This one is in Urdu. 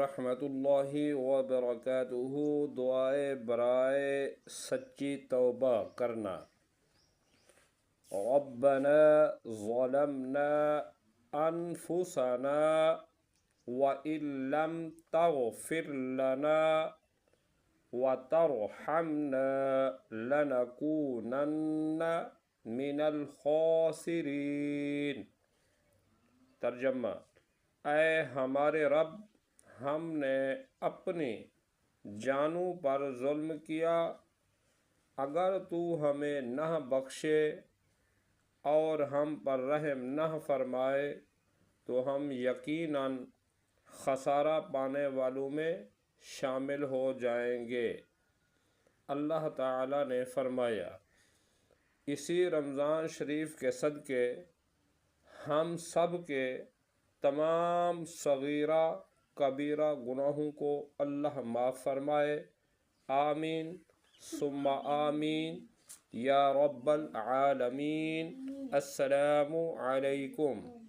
ورحمۃ اللہ وبرکاتہ۔ دعائے برائے سچی توبہ کرنا۔ ربنا ظلمنا انفسنا وإن لم تغفر لنا وترحمنا لنكونن من الخاسرین۔ ترجمہ: اے ہمارے رب، ہم نے اپنی جانوں پر ظلم کیا، اگر تو ہمیں نہ بخشے اور ہم پر رحم نہ فرمائے تو ہم یقیناً خسارہ پانے والوں میں شامل ہو جائیں گے۔ اللہ تعالیٰ نے فرمایا، اسی رمضان شریف کے صدقے ہم سب کے تمام صغیرہ کبیرہ گناہوں کو اللہ معاف فرمائے، آمین ثم آمین یا رب العالمین۔ السلام علیکم۔